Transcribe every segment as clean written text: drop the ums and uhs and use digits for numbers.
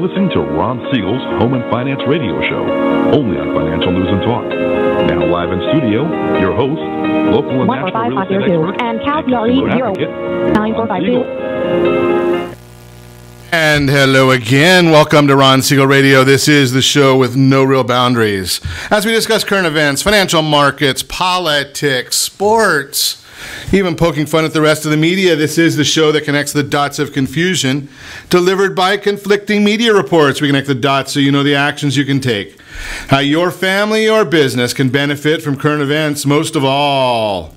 listening to Ron Siegel's Home and Finance Radio Show, only on Financial News and Talk. Now live in studio, your host, local and national real estate expert, and Calgary advocate, 9452. And hello again. Welcome to Ron Siegel Radio. This is the show with no real boundaries. As we discuss current events, financial markets, politics, sports, even poking fun at the rest of the media, this is the show that connects the dots of confusion delivered by conflicting media reports. We connect the dots so you know the actions you can take, how your family or business can benefit from current events. Most of all,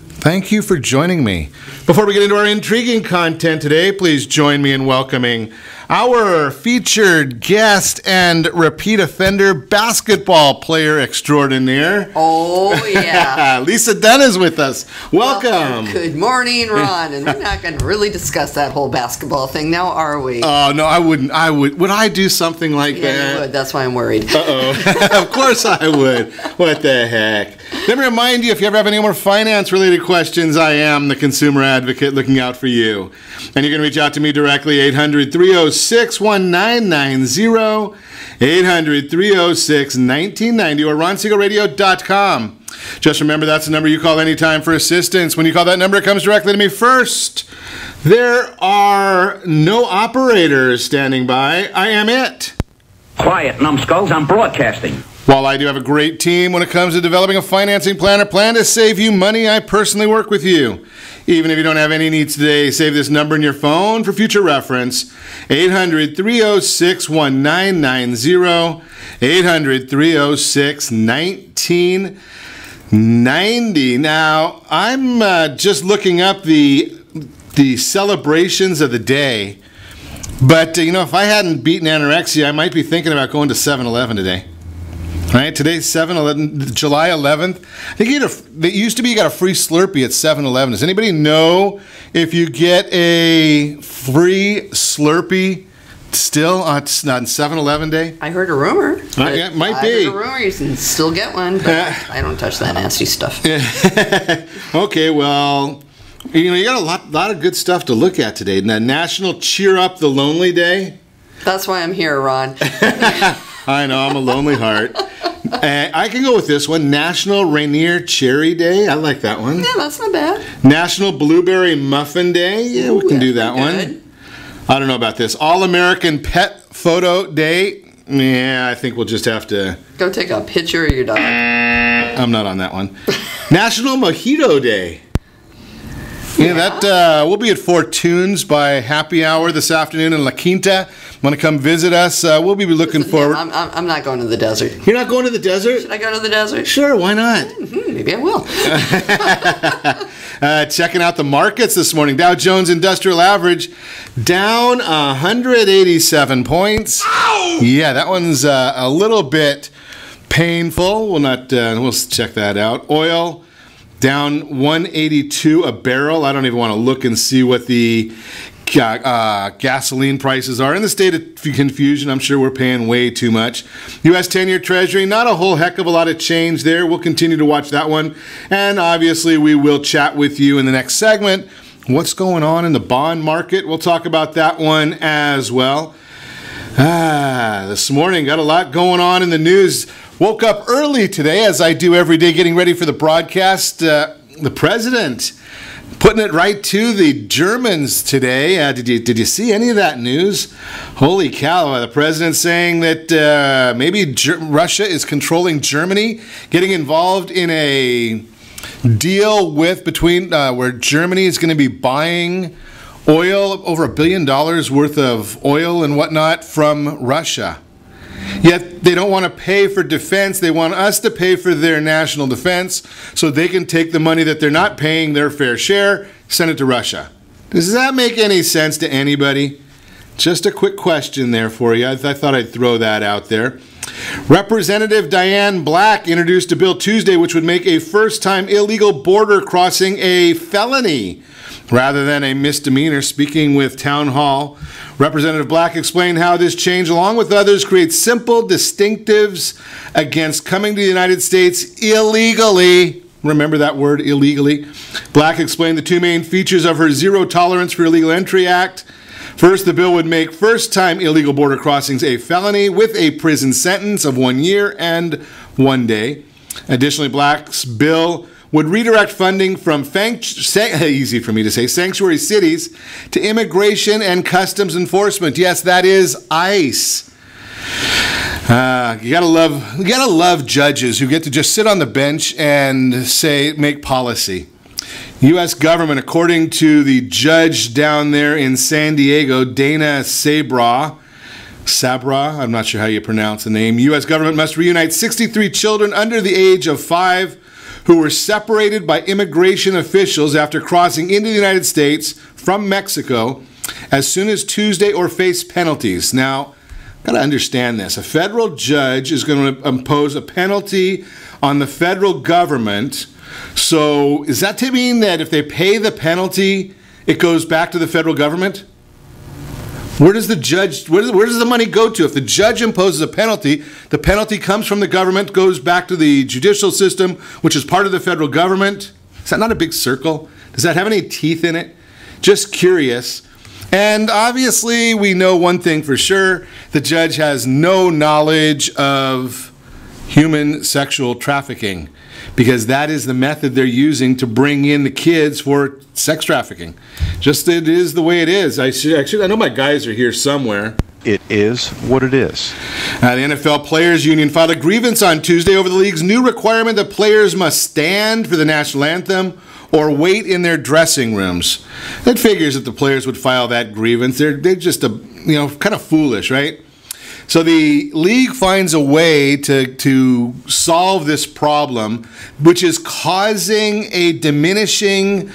thank you for joining me. Before we get into our intriguing content today, please join me in welcoming our featured guest and repeat offender basketball player extraordinaire. Oh, yeah. Lisa Dunn is with us. Welcome. Well, good morning, Ron. And we're not going to really discuss that whole basketball thing now, are we? Oh, no, I wouldn't. Would I do something like that? Yeah, you would. That's why I'm worried. Uh-oh. Of course I would. What the heck? Let me remind you, if you ever have any more finance-related questions, I am the consumer advocate looking out for you. And you can reach out to me directly, 800-306-1990, 800-306-1990, or ronsiegelradio.com. Just remember, that's the number you call anytime for assistance. When you call that number, it comes directly to me first. There are no operators standing by. I am it. Quiet, numbskulls, I'm broadcasting. While I do have a great team when it comes to developing a financing plan or plan to save you money, I personally work with you. Even if you don't have any needs today, save this number in your phone for future reference, 800-306-1990, 800-306-1990. Now, I'm just looking up the celebrations of the day, but, if I hadn't beaten anorexia, I might be thinking about going to 7-Eleven today. Right, today's 7-Eleven, July 11th. I think it used to be you got a free Slurpee at 7-Eleven. Does anybody know if you get a free Slurpee still on 7-Eleven day? I heard a rumor. Yeah, it might be. I heard a rumor you can still get one, but I don't touch that nasty stuff. Okay, well, you got a lot of good stuff to look at today. Now, National Cheer Up the Lonely Day. That's why I'm here, Ron. I know, I'm a lonely heart. I can go with this one. National Rainier Cherry Day. I like that one. Yeah, that's not bad. National Blueberry Muffin Day. Yeah, we can do that one. I don't know about this. All-American Pet Photo Day. Yeah, I think we'll just have to... Go take a picture of your dog. I'm not on that one. National Mojito Day. Yeah, that we'll be at Fort Tunes by happy hour this afternoon in La Quinta. Want to come visit us? We'll be looking forward. I'm not going to the desert. You're not going to the desert? Should I go to the desert? Sure, why not? Maybe I will. Checking out the markets this morning. Dow Jones Industrial Average down 187 points. Ow! Yeah, that one's a little bit painful. We'll check that out. Oil down 182 a barrel. I don't even want to look and see what the gasoline prices are. In the state of confusion, I'm sure we're paying way too much. U.S. 10-year Treasury, not a whole heck of a lot of change there. We'll continue to watch that one. And obviously, we will chat with you in the next segment. What's going on in the bond market? We'll talk about that one as well. This morning, got a lot going on in the news. Woke up early today, as I do every day, getting ready for the broadcast. The president putting it right to the Germans today. Did you see any of that news? Holy cow! The president saying that maybe Russia is controlling Germany, getting involved in a deal between where Germany is going to be buying oil, over $1 billion worth of oil and whatnot from Russia. Yet they don't want to pay for defense. They want us to pay for their national defense so they can take the money that they're not paying their fair share, send it to Russia. Does that make any sense to anybody? Just a quick question there for you. I thought I'd throw that out there. Representative Diane Black introduced a bill Tuesday which would make a first-time illegal border crossing a felony rather than a misdemeanor. Speaking with Town Hall, Representative Black explained how this change, along with others, creates simple distinctives against coming to the United States illegally. Remember that word, illegally. Black explained the two main features of her Zero Tolerance for Illegal Entry Act. First, the bill would make first-time illegal border crossings a felony with a prison sentence of 1 year and 1 day. Additionally, Black's bill would redirect funding from easy for me to say, sanctuary cities to immigration and customs enforcement. Yes, that is ICE. You gotta love judges who get to just sit on the bench and make policy. The U.S. government, according to the judge down there in San Diego, Dana Sabra, I'm not sure how you pronounce the name. U.S. government must reunite 63 children under the age of 5 who were separated by immigration officials after crossing into the United States from Mexico as soon as Tuesday or face penalties. Now, got to understand this. A federal judge is going to impose a penalty on the federal government. So is that to mean that if they pay the penalty, it goes back to the federal government? Where does the money go to? If the judge imposes a penalty, the penalty comes from the government, goes back to the judicial system, which is part of the federal government. Is that not a big circle? Does that have any teeth in it? Just curious. And obviously, we know one thing for sure. The judge has no knowledge of human sexual trafficking, because that is the method they're using to bring in the kids for sex trafficking. Just it is the way it is. I know my guys are here somewhere. It is what it is. The NFL Players Union filed a grievance on Tuesday over the league's new requirement that players must stand for the national anthem or wait in their dressing rooms. It figures that the players would file that grievance. They're just kind of foolish, right? So the league finds a way to solve this problem, which is causing a diminishing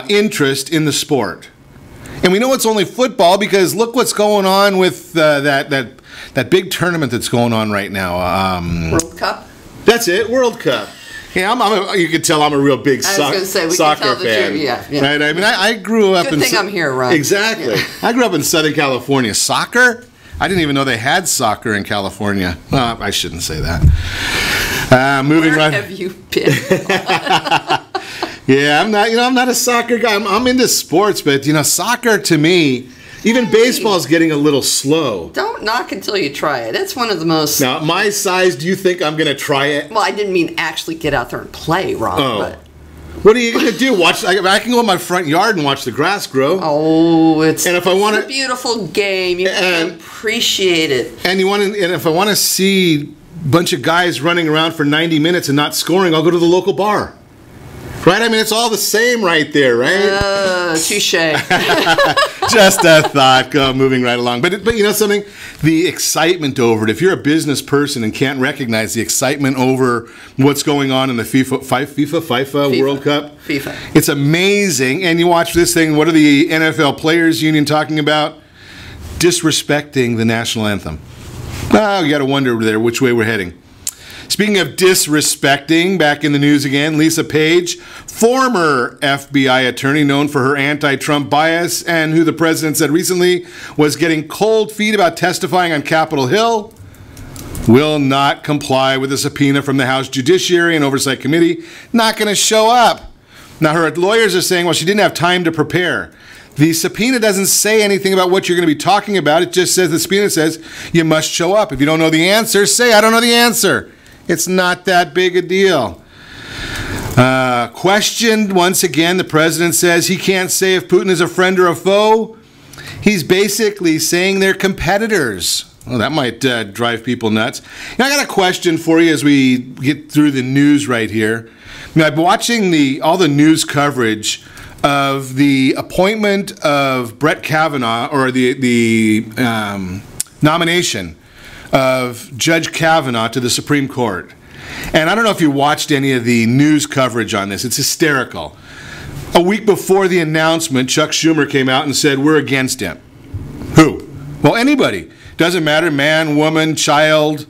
interest in the sport. And we know it's only football because look what's going on with that big tournament that's going on right now. World Cup? That's it, World Cup. Yeah, you can tell I'm a real big soccer fan. Yeah. Right? I mean, I grew up Good thing I'm here, Ron. Exactly. Yeah. I grew up in Southern California. Soccer? I didn't even know they had soccer in California. Well, I shouldn't say that. Moving Where right. have you been? Yeah, I'm not a soccer guy. I'm into sports, but soccer to me, even baseball is getting a little slow. Don't knock until you try it. It's one of the most. Now, my size, do you think I'm going to try it? Well, I didn't mean actually get out there and play, Ron. Oh. But what are you going to do? I can go in my front yard and watch the grass grow. Oh, it's a beautiful game. You have to appreciate it. And if I want to see a bunch of guys running around for 90 minutes and not scoring, I'll go to the local bar. Right? I mean, it's all the same right there, right? Touche. Just a thought. Moving right along. But you know something? The excitement over it. If you're a business person and can't recognize the excitement over what's going on in the FIFA World Cup, it's amazing. And you watch this thing. What are the NFL Players Union talking about? Disrespecting the national anthem. Oh, you got to wonder there which way we're heading. Speaking of disrespecting, back in the news again, Lisa Page, former FBI attorney known for her anti-Trump bias and who the president said recently was getting cold feet about testifying on Capitol Hill, will not comply with a subpoena from the House Judiciary and Oversight Committee. Not going to show up. Now, her lawyers are saying, well, she didn't have time to prepare. The subpoena doesn't say anything about what you're going to be talking about. It just says, the subpoena says, you must show up. If you don't know the answer, say, I don't know the answer. It's not that big a deal. Questioned once again, the president says he can't say if Putin is a friend or a foe. He's basically saying they're competitors. Well, that might drive people nuts. Now, I got a question for you as we get through the news right here. Now, I've been watching all the news coverage of the appointment of Brett Kavanaugh, or the nomination of Judge Kavanaugh to the Supreme Court. And I don't know if you watched any of the news coverage on this. It's hysterical. A week before the announcement, Chuck Schumer came out and said, we're against him. Who? Well, anybody. Doesn't matter, man, woman, child.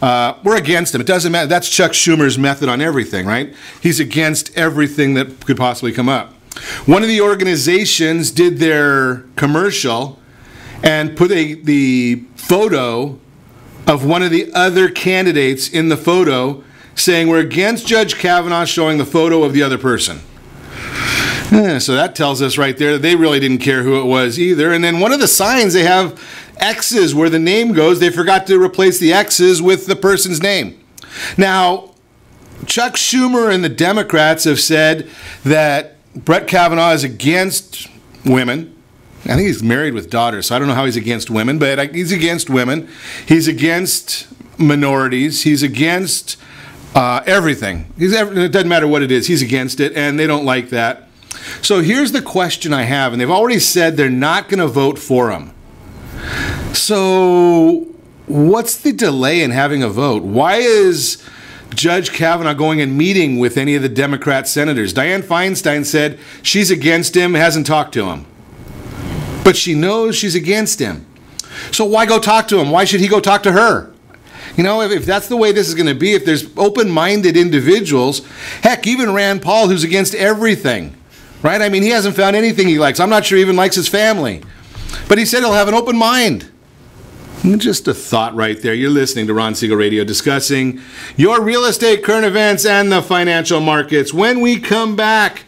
We're against him. It doesn't matter. That's Chuck Schumer's method on everything, right? He's against everything that could possibly come up. One of the organizations did their commercial and put the photo of one of the other candidates in the photo saying we're against Judge Kavanaugh, showing the photo of the other person. So that tells us right there that they really didn't care who it was either. And then one of the signs, they have X's where the name goes. They forgot to replace the X's with the person's name. Now, Chuck Schumer and the Democrats have said that Brett Kavanaugh is against women. I think he's married with daughters, so I don't know how he's against women, but he's against women. He's against minorities. He's against everything. It doesn't matter what it is. He's against it, and they don't like that. So here's the question I have, and they've already said they're not going to vote for him. So what's the delay in having a vote? Why is Judge Kavanaugh going and meeting with any of the Democrat senators? Dianne Feinstein said she's against him, hasn't talked to him. But she knows she's against him. So why go talk to him? Why should he go talk to her? You know, if that's the way this is going to be, if there's open-minded individuals, heck, even Rand Paul, who's against everything, right? I mean, he hasn't found anything he likes. I'm not sure he even likes his family. But he said he'll have an open mind. Just a thought right there. You're listening to Ron Siegel Radio, discussing your real estate, current events, and the financial markets. When we come back,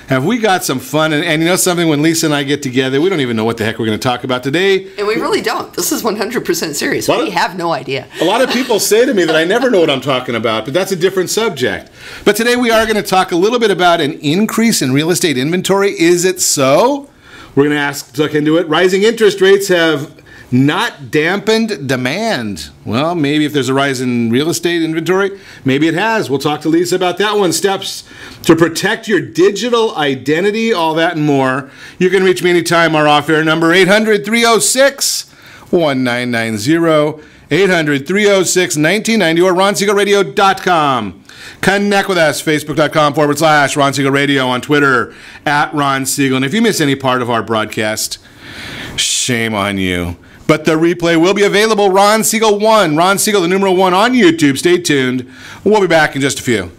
have we got some fun? And you know something, when Lisa and I get together, we don't even know what the heck we're going to talk about today. And we really don't. This is 100% serious. We have no idea. A lot of people say to me that I never know what I'm talking about, but that's a different subject. But today we are going to talk a little bit about an increase in real estate inventory. Is it so? We're going to look into it. Rising interest rates have not dampened demand. Well, maybe if there's a rise in real estate inventory, maybe it has. We'll talk to Lisa about that one. Steps to protect your digital identity, all that and more. You can reach me anytime. Our off-air number, 800-306-1990, 800-306-1990, or RonSiegelRadio.com. Connect with us, Facebook.com/Ron Siegel Radio, on Twitter, @Ron Siegel. And if you miss any part of our broadcast, shame on you. But the replay will be available, Ron Siegel 1, Ron Siegel, the numeral 1, on YouTube. Stay tuned. We'll be back in just a few.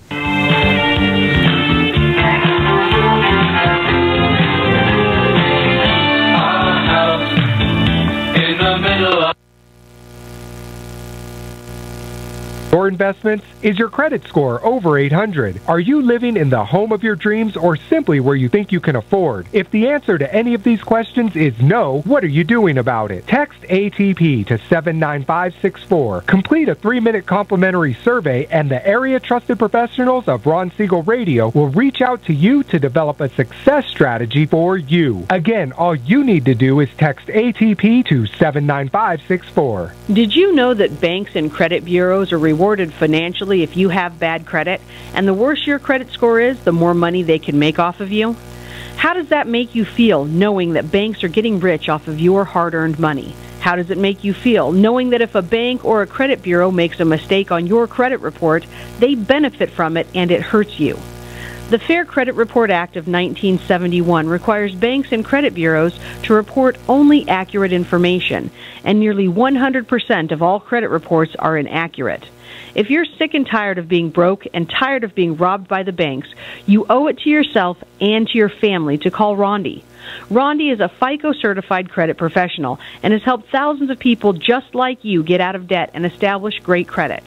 Your investments? Is your credit score over 800? Are you living in the home of your dreams, or simply where you think you can afford? If the answer to any of these questions is no, what are you doing about it? Text ATP to 79564. Complete a 3-minute complimentary survey, and the area trusted professionals of Ron Siegel Radio will reach out to you to develop a success strategy for you. Again, all you need to do is text ATP to 79564. Did you know that banks and credit bureaus are rewarded financially if you have bad credit? And the worse your credit score is, the more money they can make off of you? How does that make you feel, knowing that banks are getting rich off of your hard-earned money? How does it make you feel, knowing that if a bank or a credit bureau makes a mistake on your credit report, they benefit from it and it hurts you? The Fair Credit Report Act of 1971 requires banks and credit bureaus to report only accurate information, and nearly 100% of all credit reports are inaccurate. If you're sick and tired of being broke and tired of being robbed by the banks, you owe it to yourself and to your family to call Rondi. Rondi is a FICO-certified credit professional and has helped thousands of people just like you get out of debt and establish great credit.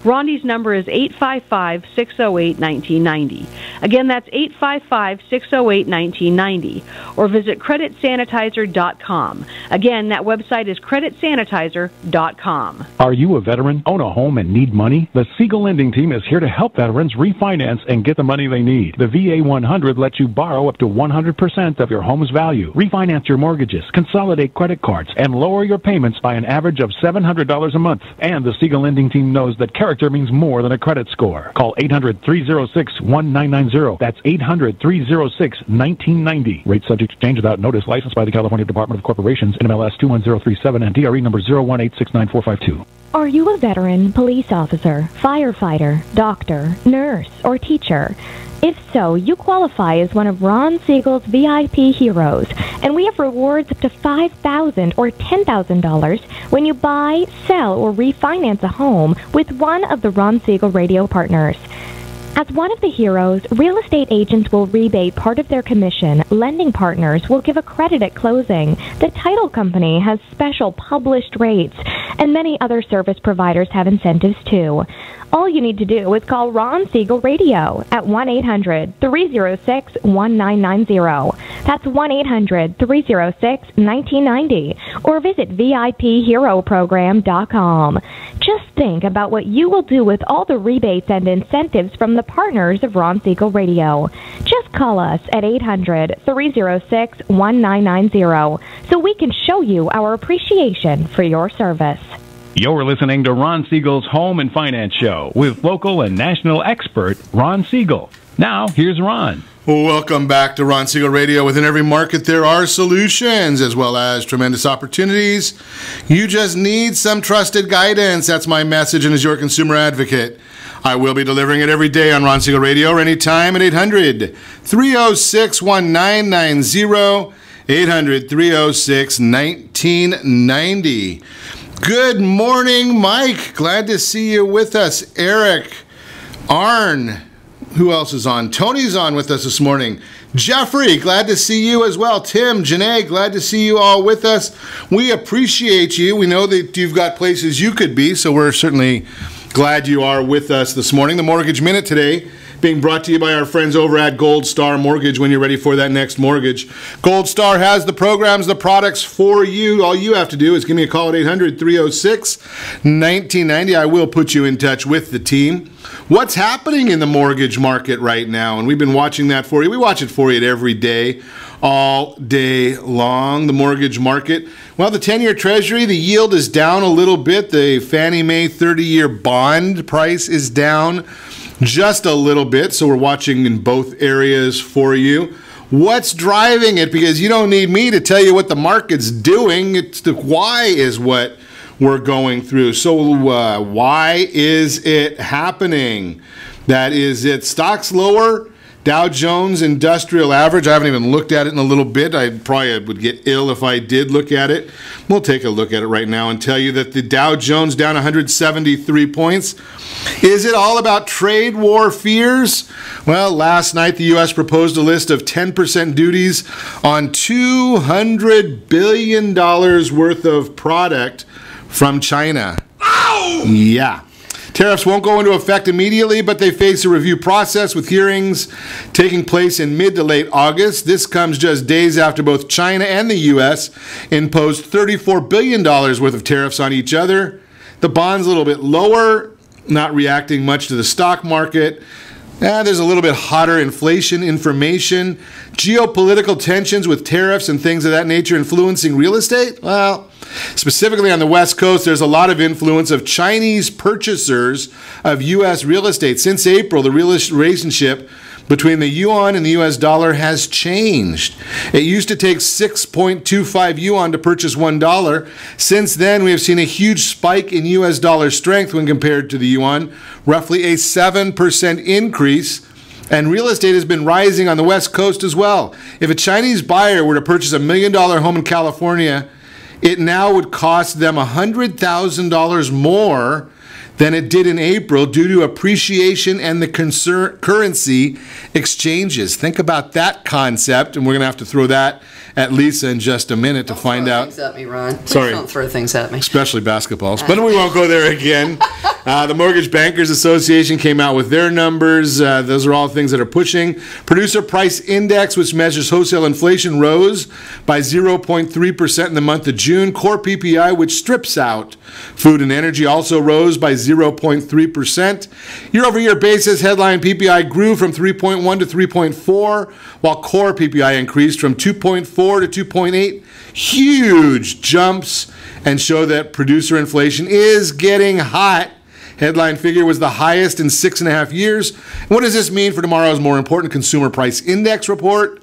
Rondi's number is 855-608-1990. Again, that's 855-608-1990. Or visit creditsanitizer.com. Again, that website is creditsanitizer.com. Are you a veteran, own a home, and need money? The Siegel Lending Team is here to help veterans refinance and get the money they need. The VA 100 lets you borrow up to 100% of your home's value, refinance your mortgages, consolidate credit cards, and lower your payments by an average of $700 a month. And the Siegel Lending Team knows that character means more than a credit score. Call 800-306-1990. That's 800-306-1990. Rate subject to change without notice. Licensed by the California Department of Corporations, NMLS 21037, and DRE number 018694452. Are you a veteran, police officer, firefighter, doctor, nurse, or teacher? If so, you qualify as one of Ron Siegel's VIP heroes, and we have rewards up to $5,000 or $10,000 when you buy, sell, or refinance a home with one of the Ron Siegel Radio partners. As one of the heroes, real estate agents will rebate part of their commission. Lending partners will give a credit at closing. The title company has special published rates. And many other service providers have incentives too. All you need to do is call Ron Siegel Radio at 1-800-306-1990. That's 1-800-306-1990. Or visit VIPHeroProgram.com. Just think about what you will do with all the rebates and incentives from the partners of Ron Siegel Radio. Just call us at 800-306-1990 so we can show you our appreciation for your service. You're listening to Ron Siegel's Home and Finance Show with local and national expert Ron Siegel. Now, here's Ron. Welcome back to Ron Siegel Radio. Within every market, there are solutions as well as tremendous opportunities. You just need some trusted guidance. That's my message, and as your consumer advocate, I will be delivering it every day on Ron Siegel Radio or anytime at 800-306-1990, 800-306-1990. Good morning, Mike. Glad to see you with us. Eric, Arn, who else is on? Tony's on with us this morning. Jeffrey, glad to see you as well. Tim, Janae, glad to see you all with us. We appreciate you. We know that you've got places you could be, so we're certainly glad you are with us this morning. The Mortgage Minute today being brought to you by our friends over at Gold Star Mortgage when you're ready for that next mortgage. Gold Star has the programs, the products for you. All you have to do is give me a call at 800-306-1990. I will put you in touch with the team. What's happening in the mortgage market right now? And we've been watching that for you. We watch it for you every day, all day long. The mortgage market. Well, the 10-year Treasury, the yield is down a little bit. The Fannie Mae 30-year bond price is down just a little bit, so we're watching in both areas for you. What's driving it? Because you don't need me to tell you what the market's doing. It's the why is what we're going through. So why is it happening? That is it. Stocks lower. Dow Jones Industrial Average. I haven't even looked at it in a little bit. I probably would get ill if I did look at it. We'll take a look at it right now and tell you that the Dow Jones down 173 points. Is it all about trade war fears? Well, last night the U.S. proposed a list of 10% duties on $200 billion worth of product from China. Ow! Yeah. Tariffs won't go into effect immediately, but they face a review process with hearings taking place in mid to late August. This comes just days after both China and the U.S. imposed $34 billion worth of tariffs on each other. The bond's a little bit lower, not reacting much to the stock market. There's a little bit hotter inflation information. Geopolitical tensions with tariffs and things of that nature influencing real estate? Well, specifically on the West Coast, there's a lot of influence of Chinese purchasers of U.S. real estate. Since April, the relationship between the yuan and the U.S. dollar has changed. It used to take 6.25 yuan to purchase $1. Since then, we have seen a huge spike in U.S. dollar strength when compared to the yuan, roughly a 7% increase. And real estate has been rising on the West Coast as well. If a Chinese buyer were to purchase a $1 million home in California, it now would cost them $100,000 more than it did in April due to appreciation and the currency exchanges. Think about that concept, and we're going to have to throw that at Lisa in just a minute to find out. Don't throw things at me, Ron. Please Sorry. don't throw things at me. Especially basketballs. But we won't go there again. The Mortgage Bankers Association came out with their numbers. Those are all things that are pushing. Producer Price Index, which measures wholesale inflation, rose by 0.3% in the month of June. Core PPI, which strips out food and energy, also rose by 0.3%. Year-over-year basis, headline PPI grew from 3.1 to 3.4, while core PPI increased from 2.4 to 2.8. Huge jumps, and show that producer inflation is getting hot. Headline figure was the highest in 6.5 years. And what does this mean for tomorrow's more important consumer price index report?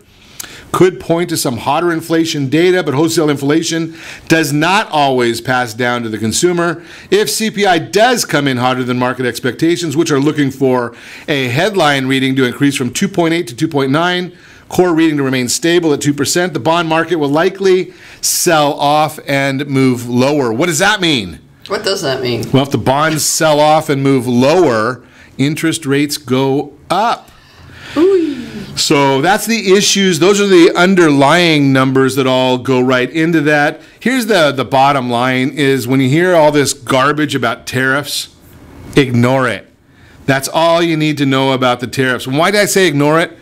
Could point to some hotter inflation data, but wholesale inflation does not always pass down to the consumer. If CPI does come in hotter than market expectations, which are looking for a headline reading to increase from 2.8 to 2.9, core reading to remain stable at 2%, the bond market will likely sell off and move lower. What does that mean? What does that mean? Well, if the bonds sell off and move lower, interest rates go up. Ooh. So that's the issues. Those are the underlying numbers that all go right into that. Here's the bottom line is when you hear all this garbage about tariffs, ignore it. That's all you need to know about the tariffs. And why did I say ignore it?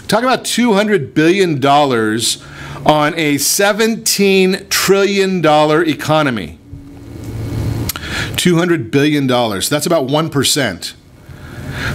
Talk about $200 billion on a $17 trillion economy. $200 billion. That's about 1%.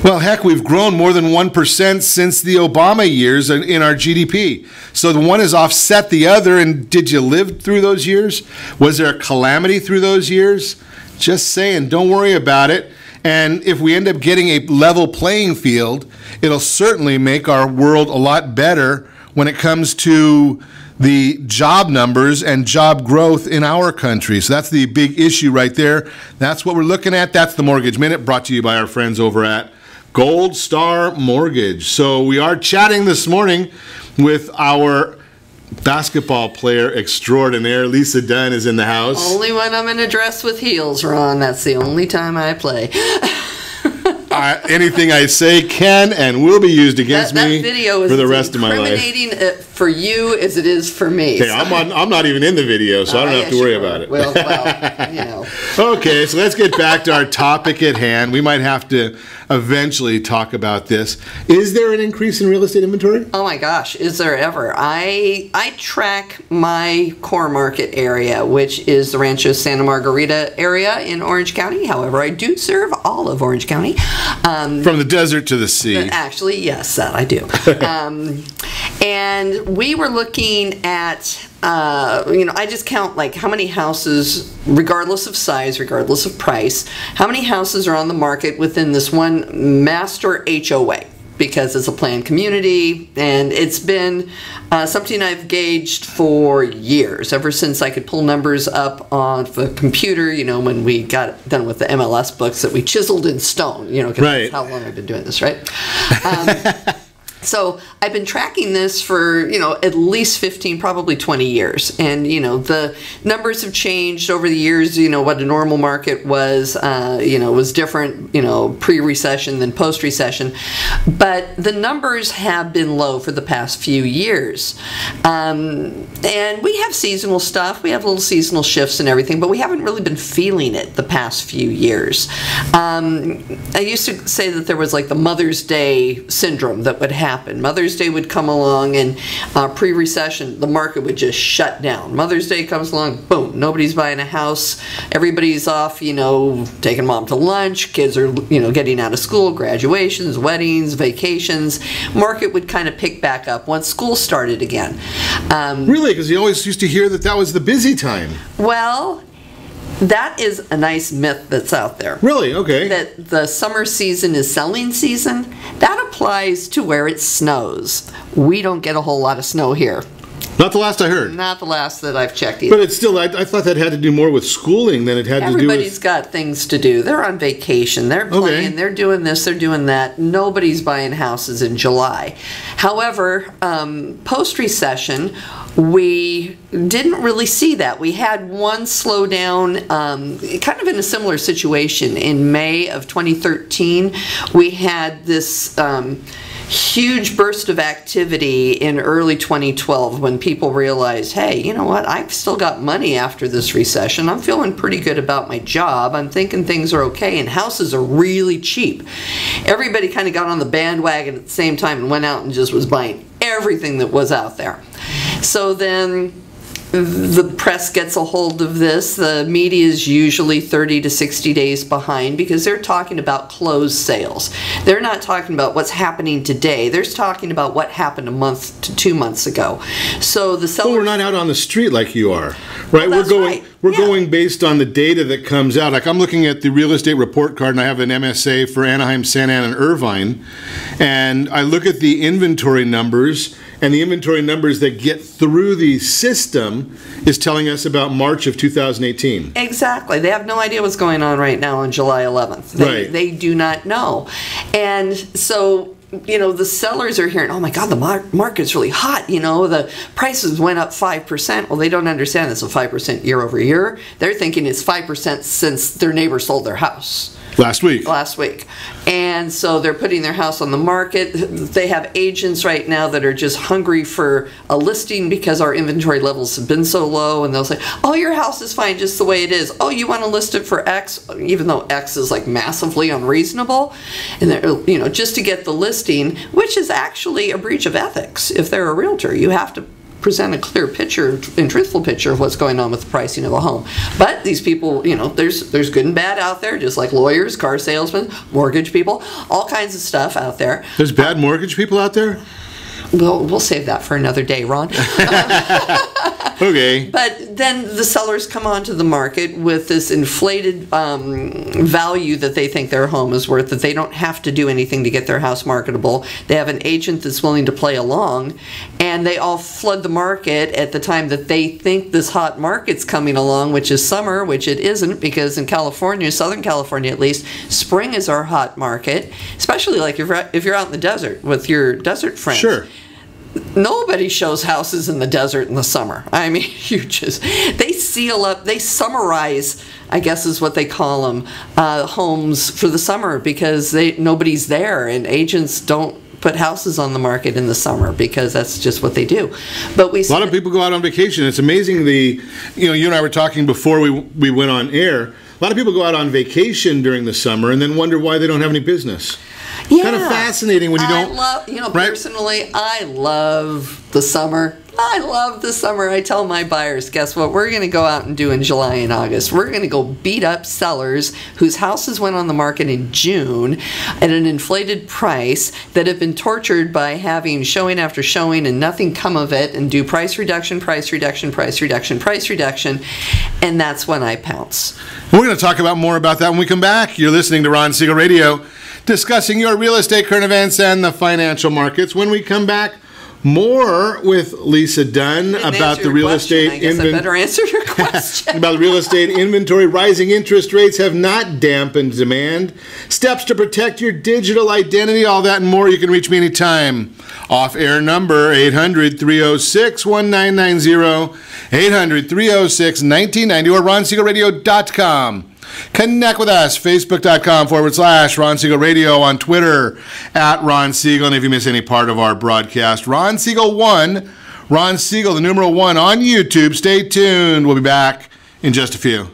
Well, heck, we've grown more than 1% since the Obama years in our GDP. So the one has offset the other, and did you live through those years? Was there a calamity through those years? Just saying, don't worry about it. And if we end up getting a level playing field, it'll certainly make our world a lot better when it comes to the job numbers and job growth in our country. So that's the big issue right there. That's what we're looking at. That's the Mortgage Minute, brought to you by our friends over at Gold Star Mortgage. So we are chatting this morning with our basketball player extraordinaire. Lisa Dunn is in the house. Only when I'm in a dress with heels, Ron. That's the only time I play. Anything I say can and will be used against me for the rest of my life. That video is incriminating for you as it is for me. Okay, I'm not even in the video, so I don't have to worry about it. Well, you know. Okay, so let's get back to our topic at hand. We might have to eventually talk about this. Is there an increase in real estate inventory? Oh my gosh, is there ever? I track my core market area, which is the Rancho Santa Margarita area in Orange County. However, I do serve all of Orange County. From the desert to the sea. Actually, yes, that I do. And we were looking at, I just count like how many houses, regardless of size, regardless of price, how many houses are on the market within this one master HOA, because it's a planned community, and it's been something I've gauged for years, ever since I could pull numbers up on the computer, when we got done with the MLS books that we chiseled in stone, because that's how long I've been doing this, right? So I've been tracking this for, at least 15, probably 20 years. And, the numbers have changed over the years. What a normal market was, was different, pre-recession than post-recession. But the numbers have been low for the past few years. And we have seasonal stuff. We have little seasonal shifts and everything, but we haven't really been feeling it the past few years. I used to say that there was like the Mother's Day syndrome that would happen. Mother's Day would come along, and pre-recession, the market would just shut down. Mother's Day comes along, boom, nobody's buying a house. Everybody's off, taking mom to lunch. Kids are, getting out of school, graduations, weddings, vacations. Market would kind of pick back up once school started again. Really? Because you always used to hear that was the busy time. Well, that is a nice myth that's out there. Really? Okay. That the summer season is selling season. That applies to where it snows. We don't get a whole lot of snow here. Not the last I heard. Not the last that I've checked either. But it's still, I thought that had to do more with schooling than it had to do with... Everybody's got things to do. They're on vacation. They're playing. They're doing this. They're doing that. Nobody's buying houses in July. However, post-recession, we didn't really see that. We had one slowdown, kind of in a similar situation. In May of 2013, we had this huge burst of activity in early 2012 when people realized, hey, you know what, I've still got money after this recession. I'm feeling pretty good about my job. I'm thinking things are okay, and houses are really cheap. Everybody kind of got on the bandwagon at the same time and went out and just was buying everything that was out there. So then the press gets a hold of this. The media is usually 30 to 60 days behind because they're talking about closed sales. They're not talking about what's happening today. They're talking about what happened a month to 2 months ago. So the sellers... Well, we're not out on the street like you are, right? Well, we're going based on the data that comes out. Like I'm looking at the real estate report card, and I have an MSA for Anaheim, Santa Ana, and Irvine, and I look at the inventory numbers. And the inventory numbers that get through the system is telling us about March of 2018. Exactly. They have no idea what's going on right now on July 11th. They do not know. And so, the sellers are hearing, oh my God, the market's really hot. The prices went up 5%. Well, they don't understand it's a 5% year over year. They're thinking it's 5% since their neighbor sold their house. Last week. And so they're putting their house on the market. They have agents right now that are just hungry for a listing because our inventory levels have been so low, and they'll say, oh, your house is fine just the way it is. Oh, you want to list it for X, even though X is like massively unreasonable, and they're, just to get the listing, which is actually a breach of ethics. If they're a realtor, you have to present a clear picture and truthful picture of what's going on with the pricing of a home. But these people, there's good and bad out there, just like lawyers, car salesmen, mortgage people, all kinds of stuff out there. There's bad mortgage people out there? We'll save that for another day, Ron. Okay. But then the sellers come onto the market with this inflated value that they think their home is worth, that they don't have to do anything to get their house marketable. They have an agent that's willing to play along, and they all flood the market at the time that they think this hot market's coming along, which is summer, which it isn't, because in California, Southern California at least, spring is our hot market, especially like if you're out in the desert with your desert friends. Sure. Nobody shows houses in the desert in the summer. I mean, they seal up, they summarize, I guess is what they call them, homes for the summer, because nobody's there, and agents don't put houses on the market in the summer because that's just what they do. But a lot of people go out on vacation. It's amazing you and I were talking before we went on air. A lot of people go out on vacation during the summer and then wonder why they don't have any business. Yeah. Kind of fascinating when you don't. Right? Personally, I love the summer. I tell my buyers, guess what? We're going to go out and do in July and August. We're going to go beat up sellers whose houses went on the market in June at an inflated price, that have been tortured by having showing after showing and nothing come of it, and do price reduction, and that's when I pounce. We're going to talk about more about that when we come back. You're listening to Ron Siegel Radio, discussing your real estate, current events, and the financial markets. When we come back, more with Lisa Dunn about the real estate inventory. I better answer your question. About the real estate inventory. Rising interest rates have not dampened demand. Steps to protect your digital identity. All that and more. You can reach me anytime. Off-air number 800-306-1990, 800-306-1990, or RonSiegelRadio.com. Connect with us, Facebook.com/Ron Siegel Radio, on Twitter @Ron Siegel. And if you miss any part of our broadcast, Ron Siegel 1, Ron Siegel, the numeral 1 on YouTube. Stay tuned. We'll be back in just a few.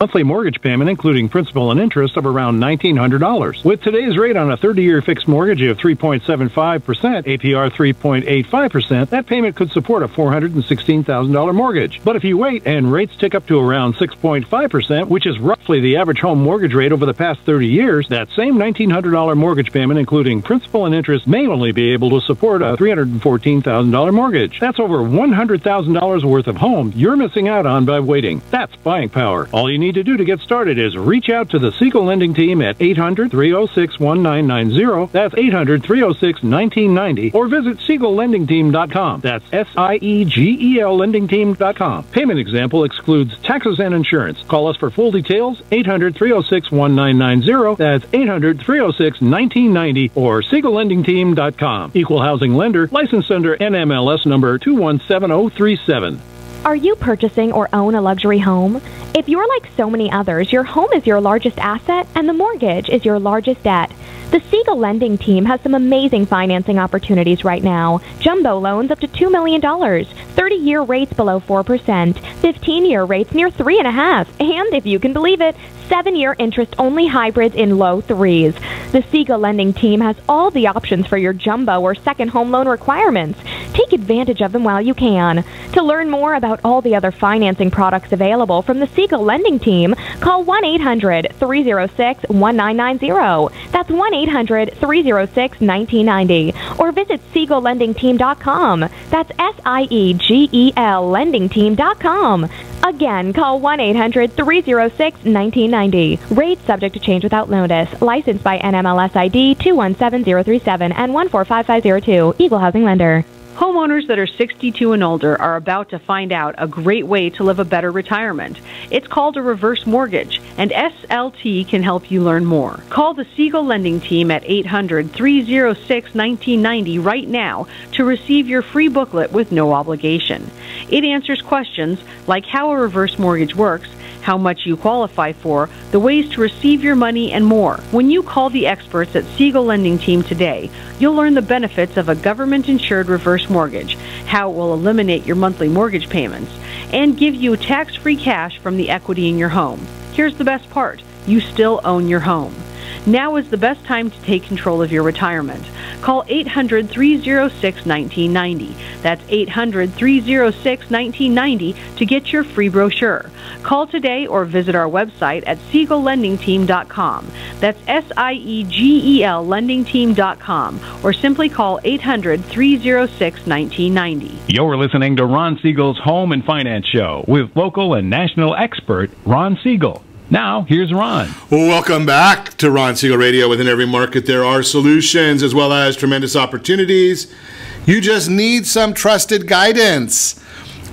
Monthly mortgage payment, including principal and interest, of around $1,900. With today's rate on a 30-year fixed mortgage of 3.75%, APR 3.85%, that payment could support a $416,000 mortgage. But if you wait and rates tick up to around 6.5%, which is roughly the average home mortgage rate over the past 30 years, that same $1,900 mortgage payment, including principal and interest, may only be able to support a $314,000 mortgage. That's over $100,000 worth of home you're missing out on by waiting. That's buying power. All you need to do to get started is reach out to the Siegel Lending Team at 800-306-1990. That's 800-306-1990. Or visit SiegelLendingTeam.com. That's SIEGEL LendingTeam.com. Payment example excludes taxes and insurance. Call us for full details, 800-306-1990. That's 800-306-1990 or SiegelLendingTeam.com. Equal housing lender, licensed under NMLS number 217037. Are you purchasing or own a luxury home? If you're like so many others, your home is your largest asset and the mortgage is your largest debt. The Siegel Lending Team has some amazing financing opportunities right now. Jumbo loans up to $2 million, 30-year rates below 4%, 15-year rates near 3.5%, and if you can believe it, 7-year interest-only hybrids in low 3s. The Siegel Lending Team has all the options for your jumbo or second home loan requirements. Take advantage of them while you can. To learn more about all the other financing products available from the Siegel Lending Team, call 1-800-306-1990. That's 1-800-306-1990. Or visit SiegelLendingTeam.com. That's SIEGEL LendingTeam.com. Again, call 1-800-306-1990. Rates subject to change without notice. Licensed by NMLS ID 217037 and 145502. Equal housing lender. Homeowners that are 62 and older are about to find out a great way to live a better retirement. It's called a reverse mortgage, and SLT can help you learn more. Call the Siegel Lending Team at 800-306-1990 right now to receive your free booklet with no obligation. It answers questions like how a reverse mortgage works, how much you qualify for, the ways to receive your money, and more. When you call the experts at Siegel Lending Team today, you'll learn the benefits of a government-insured reverse mortgage, how it will eliminate your monthly mortgage payments, and give you tax-free cash from the equity in your home. Here's the best part. You still own your home. Now is the best time to take control of your retirement. Call 800-306-1990. That's 800-306-1990 to get your free brochure. Call today or visit our website at SiegelLendingTeam.com. That's SIEGEL LendingTeam.com, or simply call 800-306-1990. You're listening to Ron Siegel's Home and Finance Show with local and national expert Ron Siegel. Now, here's Ron. Welcome back to Ron Siegel Radio. Within every market, there are solutions as well as tremendous opportunities. You just need some trusted guidance.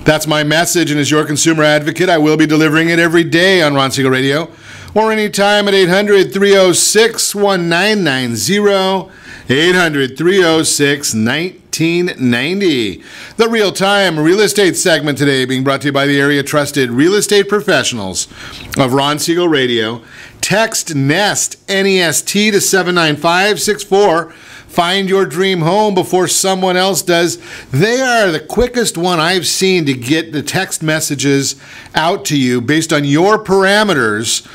That's my message, and as your consumer advocate, I will be delivering it every day on Ron Siegel Radio or anytime at 800-306-1990, 800-306-1990. The real-time real estate segment today being brought to you by the area trusted real estate professionals of Ron Siegel Radio. Text NEST, N-E-S-T, to 79564. Find your dream home before someone else does. They are the quickest one I've seen to get the text messages out to you based on your parameters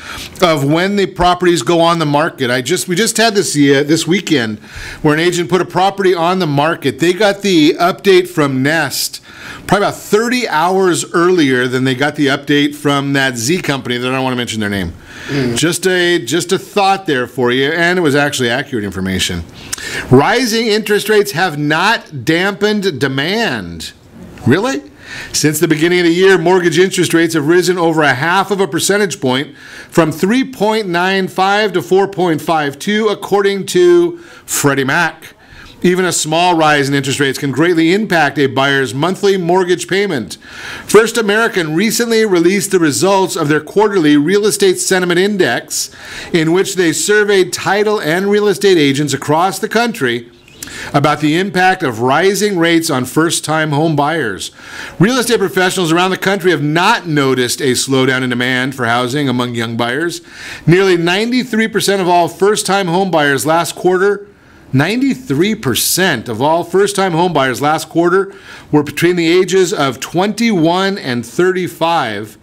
of when the properties go on the market. We just had this weekend where an agent put a property on the market. They got the update from Nest probably about 30 hours earlier than they got the update from that Z company that I don't want to mention their name. Just a thought there for you, and it was actually accurate information. Rising interest rates have not dampened demand. Really? Since the beginning of the year, mortgage interest rates have risen over 0.5 percentage point from 3.95 to 4.52, according to Freddie Mac. Even a small rise in interest rates can greatly impact a buyer's monthly mortgage payment. First American recently released the results of their quarterly Real Estate Sentiment Index, in which they surveyed title and real estate agents across the country about the impact of rising rates on first-time home buyers. Real estate professionals around the country have not noticed a slowdown in demand for housing among young buyers. Nearly 93% of all first-time home buyers last quarter 93% of all first-time homebuyers last quarter were between the ages of 21 and 35,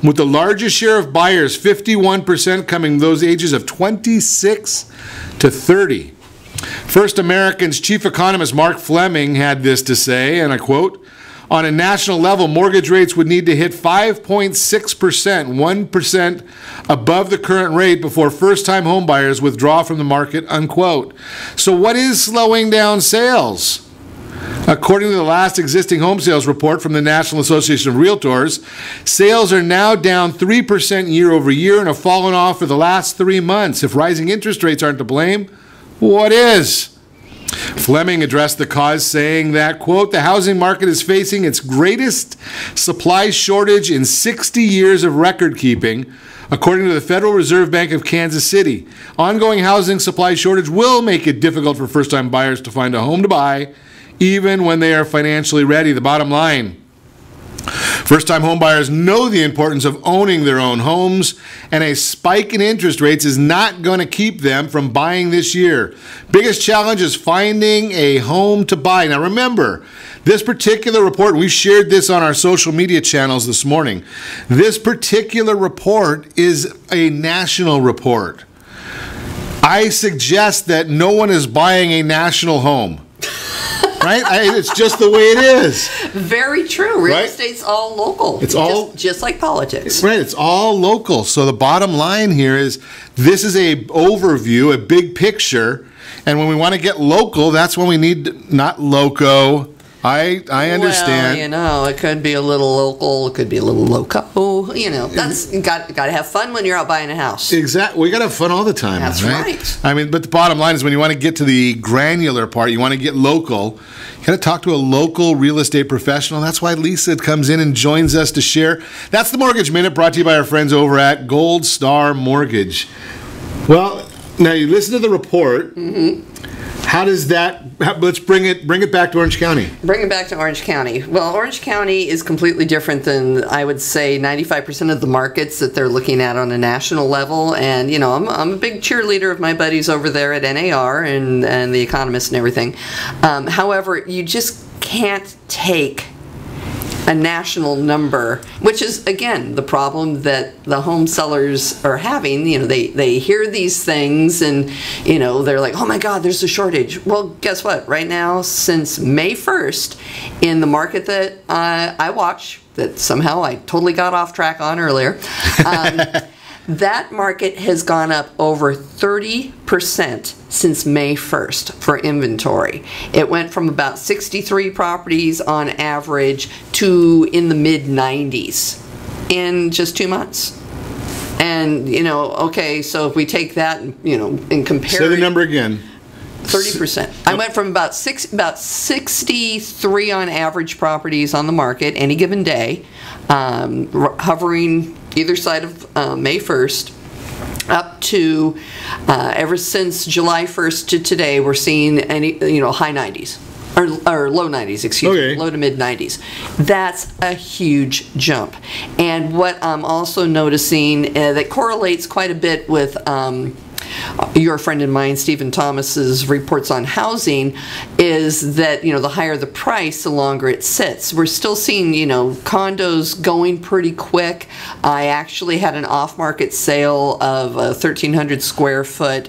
with the largest share of buyers, 51%, coming from those ages of 26 to 30. First American's chief economist Mark Fleming had this to say, and I quote, "On a national level, mortgage rates would need to hit 5.6%, 1% above the current rate before first-time homebuyers withdraw from the market," unquote. So what is slowing down sales? According to the last existing home sales report from the National Association of Realtors, sales are now down 3% year over year and have fallen off for the last 3 months. If rising interest rates aren't to blame, what is? Fleming addressed the cause, saying that, quote, "The housing market is facing its greatest supply shortage in 60 years of record keeping, according to the Federal Reserve Bank of Kansas City. Ongoing housing supply shortage will make it difficult for first-time buyers to find a home to buy, even when they are financially ready." The bottom line: first-time homebuyers know the importance of owning their own homes, and a spike in interest rates is not going to keep them from buying this year. Biggest challenge is finding a home to buy. Now remember, this particular report, we shared this on our social media channels this morning. This particular report is a national report. I suggest that no one is buying a national home. Right? It's just the way it is. Very true. Real estate's all local. It's all just like politics. Right. It's all local. So the bottom line here is this is a overview, a big picture, and when we want to get local, that's when we need not loco. I understand. Well, it could be a little local, it could be a little loco. That's got to have fun when you're out buying a house. Exactly. We got to have fun all the time. That's right. I mean, but the bottom line is when you want to get to the granular part, you want to get local, you got to talk to a local real estate professional. That's why Lisa comes in and joins us to share. That's the Mortgage Minute, brought to you by our friends over at Gold Star Mortgage. Well, now you listen to the report. Mm-hmm. How does that? Let's bring it back to Orange County. Bring it back to Orange County. Well, Orange County is completely different than, I would say, 95% of the markets that they're looking at on a national level. And I'm a big cheerleader of my buddies over there at NAR and The Economist and everything. However, you just can't take a national number, which is, again, the problem that the home sellers are having. They hear these things and, they're like, oh my God, there's a shortage. Well, guess what? Right now, since May 1st, in the market that I watch, that somehow I totally got off track on earlier, that market has gone up over 30% since May 1st for inventory. It went from about 63 properties on average to in the mid-90s in just 2 months. And, okay, so if we take that and, and compare Say the number again. 30%. I went from about 63 on average properties on the market any given day, hovering either side of May 1st, up to ever since July 1st to today, we're seeing high 90s. Or low 90s, excuse me, low to mid 90s. That's a huge jump. And what I'm also noticing that correlates quite a bit with your friend and mine, Stephen Thomas's reports on housing, is that the higher the price, the longer it sits. We're still seeing condos going pretty quick. I actually had an off-market sale of a 1,300 square foot.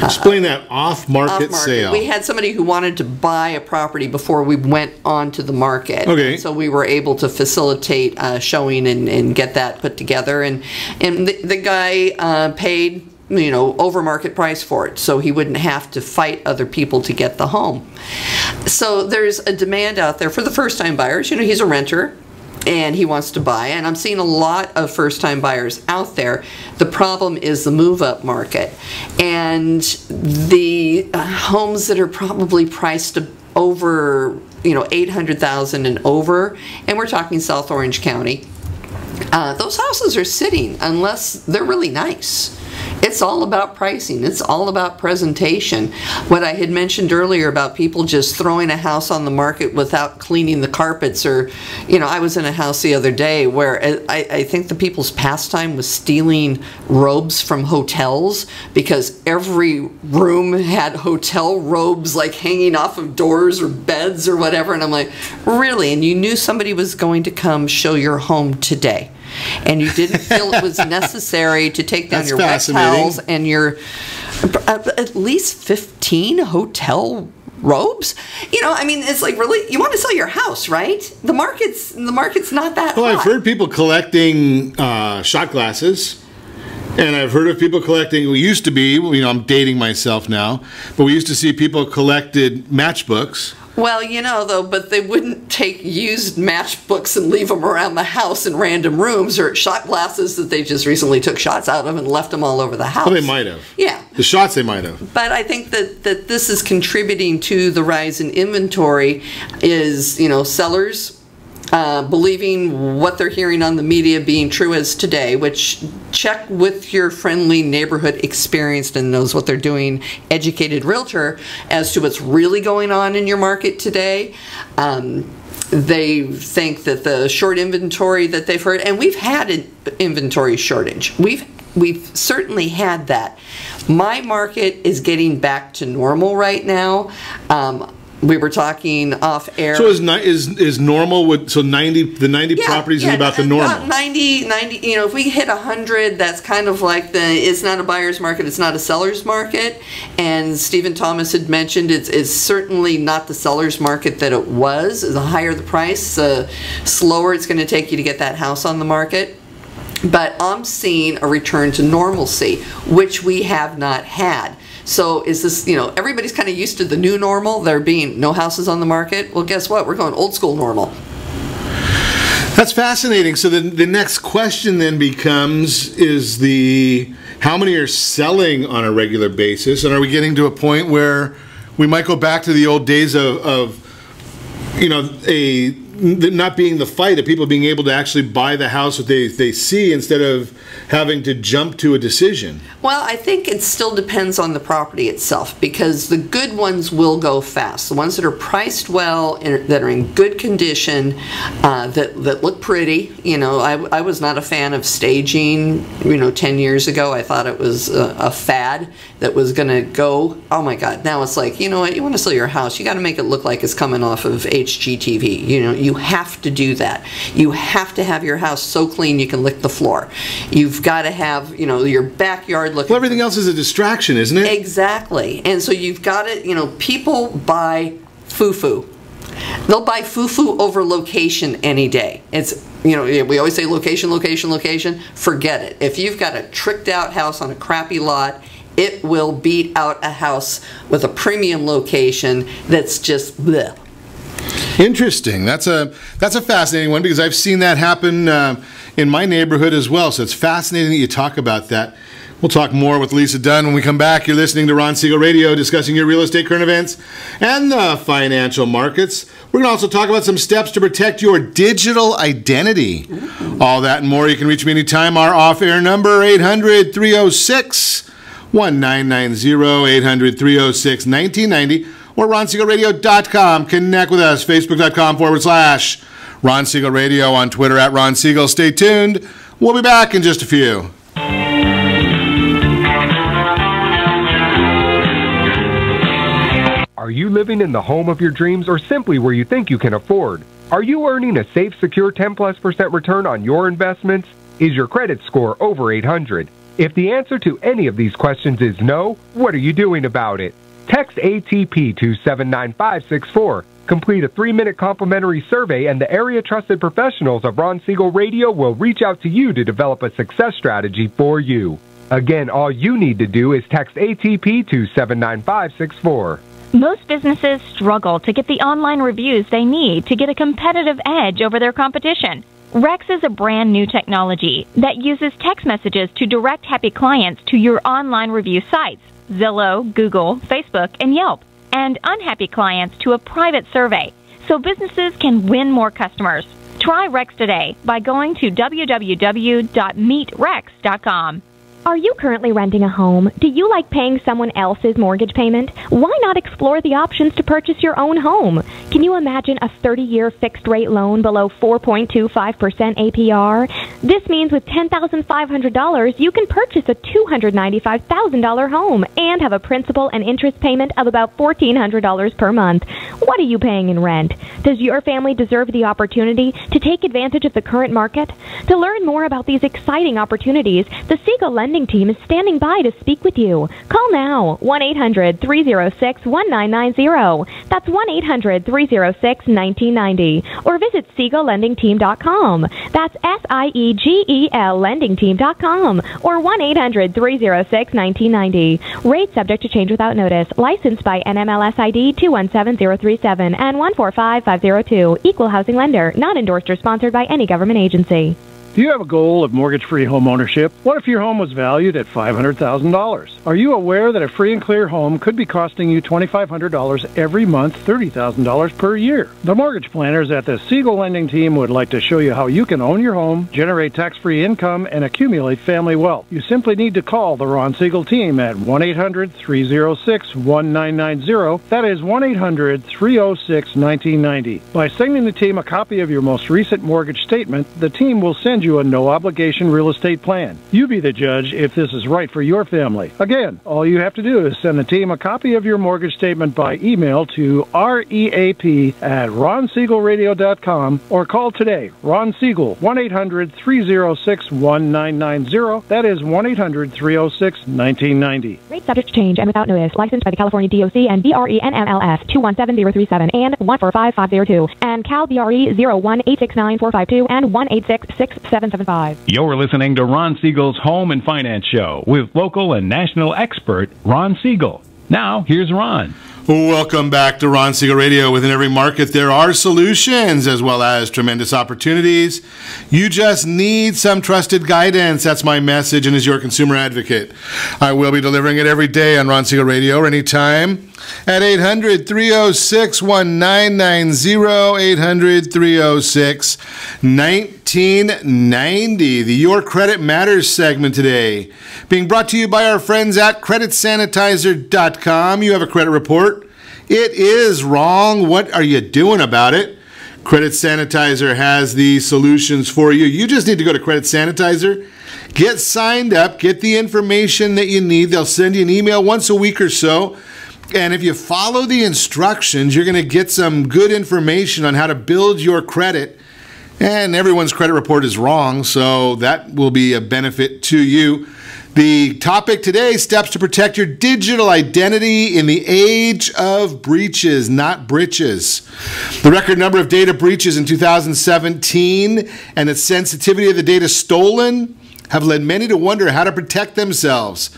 Explain that off-market sale. We had somebody who wanted to buy a property before we went onto the market. Okay. So we were able to facilitate showing and get that put together, and the guy paid over market price for it, so he wouldn't have to fight other people to get the home. So there's a demand out there for the first-time buyers. He's a renter and he wants to buy, and I'm seeing a lot of first-time buyers out there. The problem is the move-up market and the homes that are probably priced over $800,000 and over, and we're talking South Orange County. Those houses are sitting unless they're really nice. It's all about pricing. It's all about presentation. What I had mentioned earlier about people just throwing a house on the market without cleaning the carpets, or, I was in a house the other day where I think the people's pastime was stealing robes from hotels, because every room had hotel robes like hanging off of doors or beds or whatever. And I'm like, really? And you knew somebody was going to come show your home today, and you didn't feel it was necessary to take down your wet towels and your at least 15 hotel robes? It's like, really, you want to sell your house, right? The market's not that Well, hot. I've heard people collecting shot glasses. And I've heard of people collecting, we used to be, I'm dating myself now, but we used to see people collected matchbooks. Well, though, but they wouldn't take used matchbooks and leave them around the house in random rooms, or shot glasses that they just recently took shots out of and left them all over the house. Well, they might have. Yeah. The shots they might have. But I think that this is contributing to the rise in inventory is, sellers believing what they're hearing on the media being true as today, which check with your friendly neighborhood experienced and knows what they're doing educated realtor as to what's really going on in your market today. They think that the short inventory that they've heard, and we've had an inventory shortage. We've certainly had that. My market is getting back to normal right now. We were talking off air. So is normal with, so 90 properties is about the normal. About 90, if we hit 100, that's kind of like it's not a buyer's market, it's not a seller's market. And Stephen Thomas had mentioned it's certainly not the seller's market that it was. The higher the price, the slower it's going to take you to get that house on the market. But I'm seeing a return to normalcy, which we have not had. So is this, everybody's kind of used to the new normal, there being no houses on the market. Well, guess what? We're going old school normal. That's fascinating. So the next question then becomes, how many are selling on a regular basis? And are we getting to a point where we might go back to the old days of not being the fight, of people being able to actually buy the house that they see instead of having to jump to a decision? Well, I think it still depends on the property itself, because the good ones will go fast. The ones that are priced well, that are in good condition, that look pretty. I was not a fan of staging, 10 years ago. I thought it was a fad that was going to go. Oh my God, now it's like, you know what, you want to sell your house, you got to make it look like it's coming off of HGTV. You have to do that. You have to have your house so clean you can lick the floor. You've got to have, your backyard looking. Well, everything else is a distraction, isn't it? Exactly. And so you've got to, people buy foo-foo. They'll buy foo-foo over location any day. It's, we always say location, location, location. Forget it. If you've got a tricked out house on a crappy lot, it will beat out a house with a premium location that's just bleh. Interesting. That's a fascinating one, because I've seen that happen in my neighborhood as well. So it's fascinating that you talk about that. We'll talk more with Lisa Dunn when we come back. You're listening to Ron Siegel Radio, discussing your real estate current events and the financial markets. We're going to also talk about some steps to protect your digital identity. Ooh. All that and more. You can reach me anytime. Our off-air number, 800-306-1990, 800-306-1990. Or RonSiegelRadio.com. Connect with us. Facebook.com/Ron Siegel Radio. On Twitter @Ron Siegel. Stay tuned. We'll be back in just a few. Are you living in the home of your dreams, or simply where you think you can afford? Are you earning a safe, secure 10+% return on your investments? Is your credit score over 800? If the answer to any of these questions is no, what are you doing about it? Text ATP to 79564. Complete a 3-minute complimentary survey, and the area trusted professionals of Ron Siegel Radio will reach out to you to develop a success strategy for you. Again, all you need to do is text ATP to 79564. Most businesses struggle to get the online reviews they need to get a competitive edge over their competition. Rex is a brand new technology that uses text messages to direct happy clients to your online review sites, Zillow, Google, Facebook, and Yelp, and unhappy clients to a private survey, so businesses can win more customers. Try Rex today by going to www.meetrex.com. Are you currently renting a home? Do you like paying someone else's mortgage payment? Why not explore the options to purchase your own home? Can you imagine a 30-year fixed-rate loan below 4.25% APR? This means with $10,500, you can purchase a $295,000 home and have a principal and interest payment of about $1,400 per month. What are you paying in rent? Does your family deserve the opportunity to take advantage of the current market? To learn more about these exciting opportunities, the Siegel Lending Team is standing by to speak with you. Call now, 1-800-306-1990. That's 1-800-306-1990. Or visit SiegelLendingTeam.com. That's SIEGEL LendingTeam.com. Or 1-800-306-1990. Rate subject to change without notice. Licensed by NMLS ID 217037 and 145502. Equal housing lender. Not endorsed or sponsored by any government agency. Do you have a goal of mortgage-free home ownership? What if your home was valued at $500,000? Are you aware that a free and clear home could be costing you $2,500 every month, $30,000 per year? The mortgage planners at the Siegel Lending Team would like to show you how you can own your home, generate tax-free income, and accumulate family wealth. You simply need to call the Ron Siegel Team at 1-800-306-1990. That is 1-800-306-1990. By sending the team a copy of your most recent mortgage statement, the team will send you a no-obligation real estate plan. You be the judge if this is right for your family. Again, all you have to do is send the team a copy of your mortgage statement by email to reap@ronsiegelradio.com or call today. Ron Siegel, 1-800-306-1990. That is 1-800-306-1990. Rate subject to change and without notice. Licensed by the California DOC and BRE NMLS 217037 and 145502 and Cal BRE 0186945 and 18667. 775. You're listening to Ron Siegel's Home and Finance Show with local and national expert Ron Siegel. Now, here's Ron. Welcome back to Ron Siegel Radio. Within every market, there are solutions as well as tremendous opportunities. You just need some trusted guidance. That's my message, and as your consumer advocate, I will be delivering it every day on Ron Siegel Radio or anytime at 800-306-1990, 800-306-1990. The Your Credit Matters segment today being brought to you by our friends at creditsanitizer.com. You have a credit report. It is wrong. What are you doing about it? Credit Sanitizer has the solutions for you. You just need to go to Credit Sanitizer, get signed up, get the information that you need. They'll send you an email once a week or so. And if you follow the instructions, you're going to get some good information on how to build your credit. And everyone's credit report is wrong, so that will be a benefit to you. The topic today, steps to protect your digital identity in the age of breaches, not breaches. The record number of data breaches in 2017 and the sensitivity of the data stolen have led many to wonder how to protect themselves.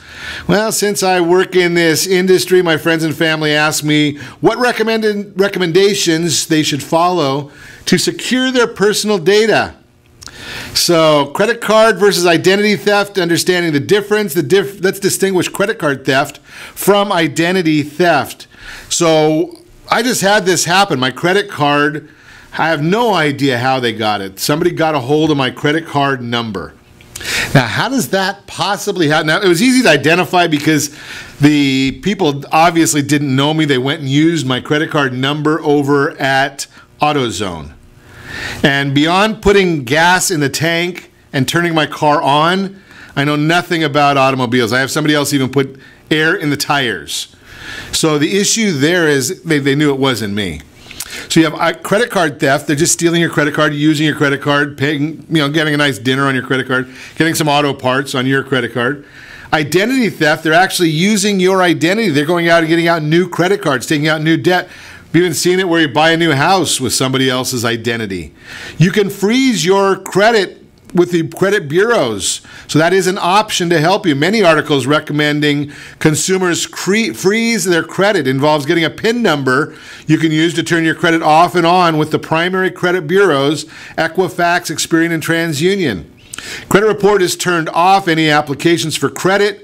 Well, since I work in this industry, my friends and family ask me what recommendations they should follow to secure their personal data. So, credit card versus identity theft, understanding the difference. Let's distinguish credit card theft from identity theft. So, I just had this happen. My credit card, I have no idea how they got it. Somebody got a hold of my credit card number. Now, how does that possibly happen? Now, it was easy to identify because the people obviously didn't know me. They went and used my credit card number over at AutoZone. And beyond putting gas in the tank and turning my car on, I know nothing about automobiles. I have somebody else even put air in the tires. So the issue there is they knew it wasn't me. So you have credit card theft. They're just stealing your credit card, using your credit card, paying, getting a nice dinner on your credit card, getting some auto parts on your credit card. Identity theft, they're actually using your identity. They're going out and getting out new credit cards, taking out new debt. We've even seen it where you buy a new house with somebody else's identity. You can freeze your credit with the credit bureaus. So that is an option to help you. Many articles recommending consumers freeze their credit. It involves getting a PIN number you can use to turn your credit off and on with the primary credit bureaus, Equifax, Experian, and TransUnion. Credit report is turned off. Any applications for credit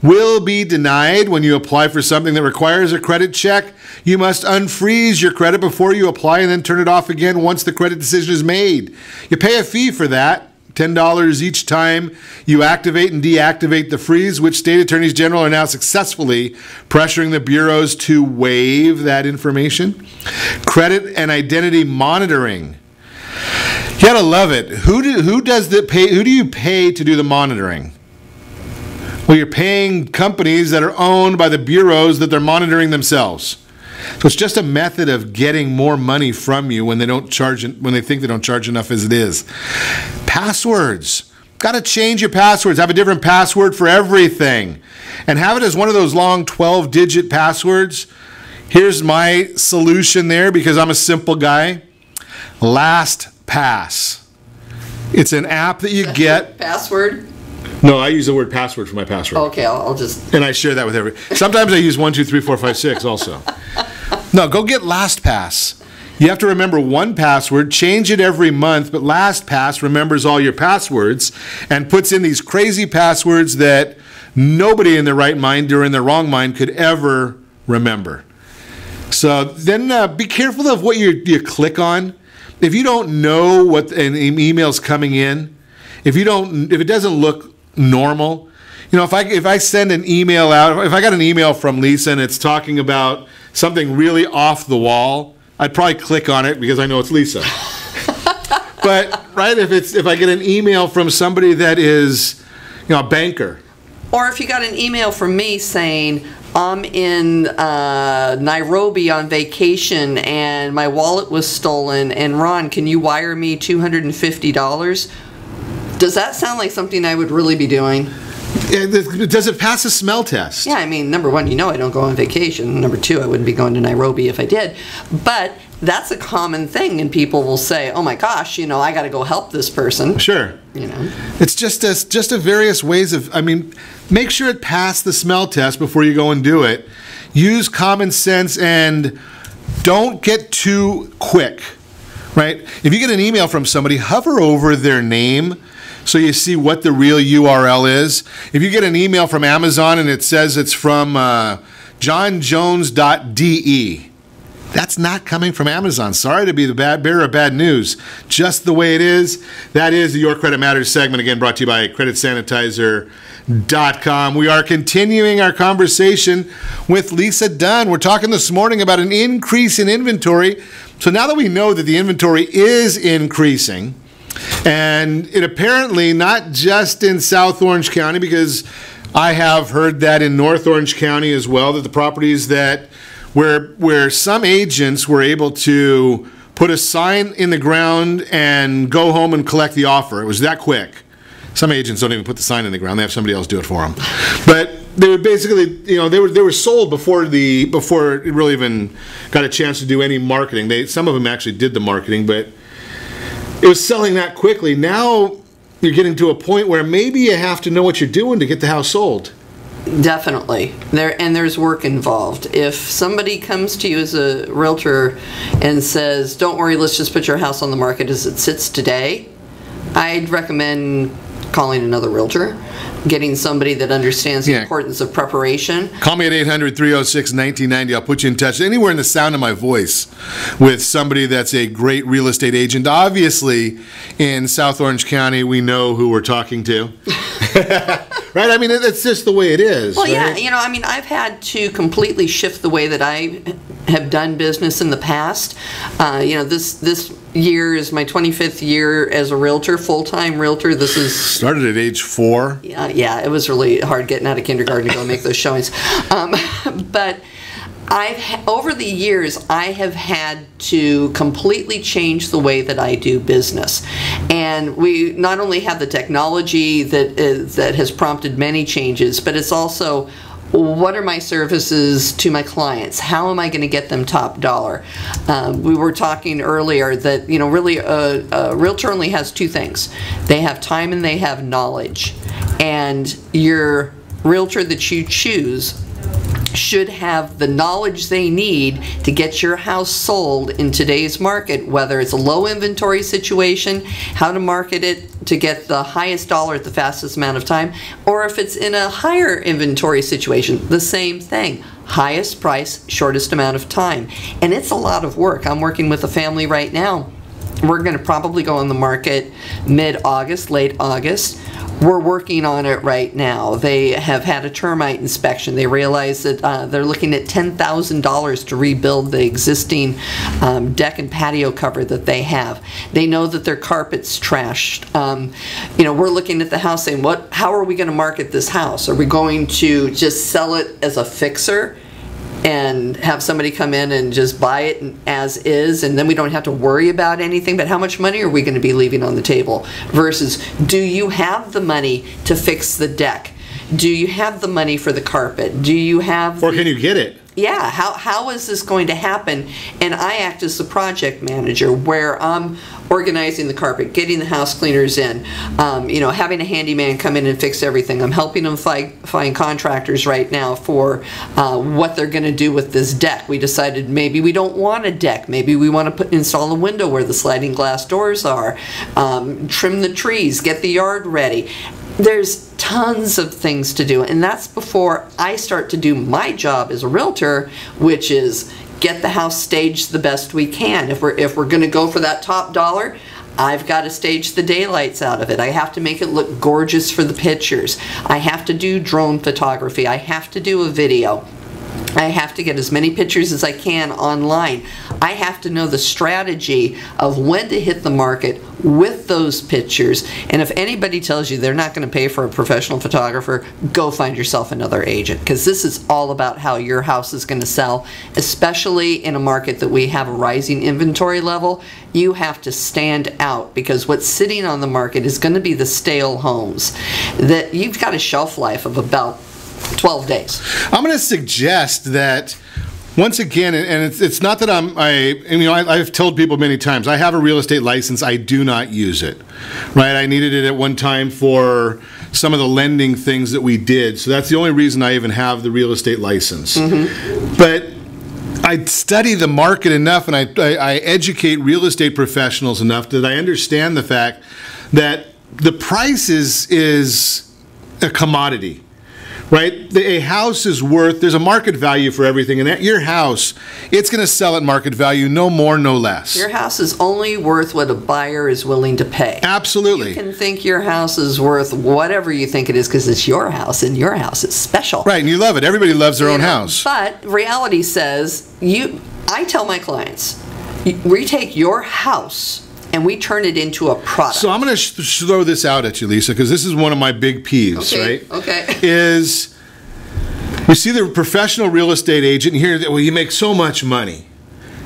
will be denied. When you apply for something that requires a credit check, you must unfreeze your credit before you apply and then turn it off again once the credit decision is made. You pay a fee for that, $10 each time you activate and deactivate the freeze, which state attorneys general are now successfully pressuring the bureaus to waive that information. Credit and identity monitoring. You gotta love it. Who do you pay to do the monitoring? Well, you're paying companies that are owned by the bureaus that they're monitoring themselves. So it's just a method of getting more money from you when they think they don't charge enough as it is. Passwords. Got to change your passwords. Have a different password for everything. And have it as one of those long 12-digit passwords. Here's my solution there because I'm a simple guy. LastPass. It's an app that you get. Password? No, I use the word password for my password. Okay, I'll just... And I share that with everybody. Sometimes I use 1, 2, 3, 4, 5, 6 also. No, go get LastPass. You have to remember one password, change it every month, but LastPass remembers all your passwords and puts in these crazy passwords that nobody in their right mind or in their wrong mind could ever remember. So then be careful of what you click on. If you don't know what an email's coming in, if it doesn't look normal, if I send an email out, if I got an email from Lisa and it's talking about something really off the wall, I'd probably click on it because I know it's Lisa. But right, if I get an email from somebody that is, a banker, or if you got an email from me saying I'm in Nairobi on vacation and my wallet was stolen, and Ron, can you wire me $250? Does that sound like something I would really be doing? Does it pass a smell test? Yeah, I mean, number one, I don't go on vacation. Number two, I wouldn't be going to Nairobi if I did. But that's a common thing, and people will say, "Oh my gosh, I got to go help this person." Sure. It's just a various ways of. I mean, make sure it passed the smell test before you go and do it. Use common sense and don't get too quick. Right? If you get an email from somebody, hover over their name so you see what the real URL is. If you get an email from Amazon and it says it's from johnjones.de, that's not coming from Amazon. Sorry to be the bearer of bad news. Just the way it is. That is the Your Credit Matters segment, again brought to you by CreditSanitizer.com. We are continuing our conversation with Lisa Dunn. We're talking this morning about an increase in inventory. So now that we know that the inventory is increasing, and it apparently not just in South Orange County, because I have heard that in North Orange County as well, that the properties that where some agents were able to put a sign in the ground and go home and collect the offer. It was that quick. Some agents don't even put the sign in the ground. They have somebody else do it for them. But they were basically, they were sold before it really even got a chance to do any marketing. Some of them actually did the marketing, but it was selling that quickly. Now you're getting to a point where maybe you have to know what you're doing to get the house sold. Definitely. There's work involved. If somebody comes to you as a realtor and says, "Don't worry, let's just put your house on the market as it sits today," I'd recommend calling another realtor, getting somebody that understands the importance of preparation. Call me at 800-306-1990. I'll put you in touch anywhere in the sound of my voice with somebody that's a great real estate agent. Obviously, in South Orange County, we know who we're talking to. Right? I mean, it's just the way it is. Well, right? yeah. I've had to completely shift the way that I have done business in the past. This year is my 25th year as a realtor, full-time realtor. This is started at age 4. Yeah, it was really hard getting out of kindergarten to go make those showings. But over the years, I have had to completely change the way that I do business. And we not only have the technology that has prompted many changes, but it's also, what are my services to my clients? How am I going to get them top dollar? We were talking earlier that, really a realtor only has two things. They have time and they have knowledge. And your realtor that you choose should have the knowledge they need to get your house sold in today's market, whether it's a low inventory situation, how to market it to get the highest dollar at the fastest amount of time, or if it's in a higher inventory situation, the same thing. Highest price, shortest amount of time. And it's a lot of work. I'm working with a family right now. We're going to probably go on the market mid-August, late August. We're working on it right now. They have had a termite inspection. They realize that they're looking at $10,000 to rebuild the existing deck and patio cover that they have. They know that their carpet's trashed. We're looking at the house saying, how are we going to market this house? Are we going to just sell it as a fixer and have somebody come in and just buy it as is, and then we don't have to worry about anything? But how much money are we going to be leaving on the table? Versus, do you have the money to fix the deck? Do you have the money for the carpet? Do you have Or can you get it? Yeah, how is this going to happen? And I act as the project manager, where I'm organizing the carpet, getting the house cleaners in, having a handyman come in and fix everything. I'm helping them find contractors right now for what they're going to do with this deck. We decided maybe we don't want a deck. Maybe we want to install a window where the sliding glass doors are, trim the trees, get the yard ready. There's tons of things to do, and that's before I start to do my job as a realtor, which is get the house staged the best we can. If we're going to go for that top dollar, I've got to stage the daylights out of it. I have to make it look gorgeous for the pictures. I have to do drone photography. I have to do a video. I have to get as many pictures as I can online. I have to know the strategy of when to hit the market with those pictures. And if anybody tells you they're not going to pay for a professional photographer, go find yourself another agent, because this is all about how your house is going to sell, especially in a market that we have a rising inventory level. You have to stand out, because what's sitting on the market is going to be the stale homes that you've got a shelf life of about 12 days. I'm going to suggest that Once again, and it's not that I've told people many times, I have a real estate license. I do not use it, right? I needed it at one time for some of the lending things that we did. So that's the only reason I even have the real estate license. But I study the market enough, and I educate real estate professionals enough that I understand the fact that the price is a commodity, right? A house is worth, there's a market value for everything, and at your house, it's going to sell at market value, no more, no less. Your house is only worth what a buyer is willing to pay. Absolutely. You can think your house is worth whatever you think it is because it's your house, and your house is special. Right, and you love it. Everybody loves their own house. But reality says, I tell my clients, we take your house and we turn it into a product. So I'm going to throw this out at you, Lisa, because this is one of my big peeves, right? Okay. Is we see the professional real estate agent here that, well, you make so much money.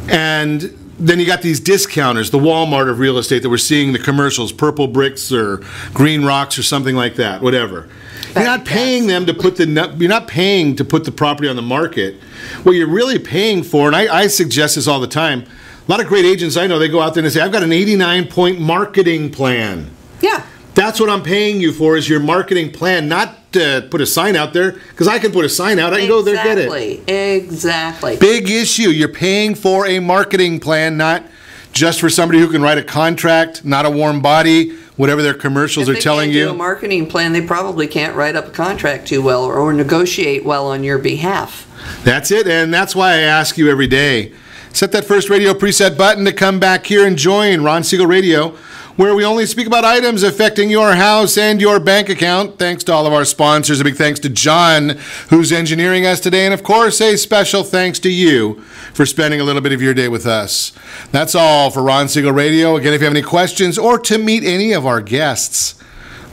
And then you got these discounters, the Walmart of real estate that we're seeing the commercials, Purple Bricks or Green Rocks or something like that, whatever. You're not paying them to put the property on the market. What you're really paying for, and I suggest this all the time, a lot of great agents I know, they go out there and say, I've got an 89-point marketing plan. Yeah. That's what I'm paying you for, is your marketing plan, not to put a sign out there, because I can put a sign out, I can go there and get it. Exactly. Big issue. You're paying for a marketing plan, not just for somebody who can write a contract, not a warm body, whatever their commercials are telling you. If they can't do a marketing plan, they probably can't write up a contract too well or negotiate well on your behalf. That's it, and that's why I ask you every day, set that first radio preset button to come back here and join Ron Siegel Radio, where we only speak about items affecting your house and your bank account. Thanks to all of our sponsors. A big thanks to John, who's engineering us today. And, of course, a special thanks to you for spending a little bit of your day with us. That's all for Ron Siegel Radio. Again, if you have any questions or to meet any of our guests,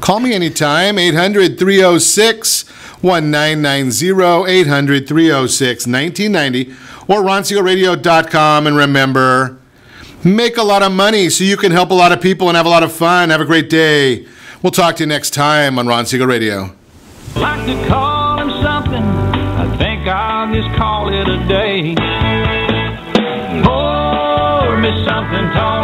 call me anytime, 800-306-1990, 800-306-1990, or ronsiegelradio.com. And remember, make a lot of money so you can help a lot of people and have a lot of fun. Have a great day. We'll talk to you next time on Ron Siegel Radio. Like to call him something, I think I'll just call it a day. Pour me something tall.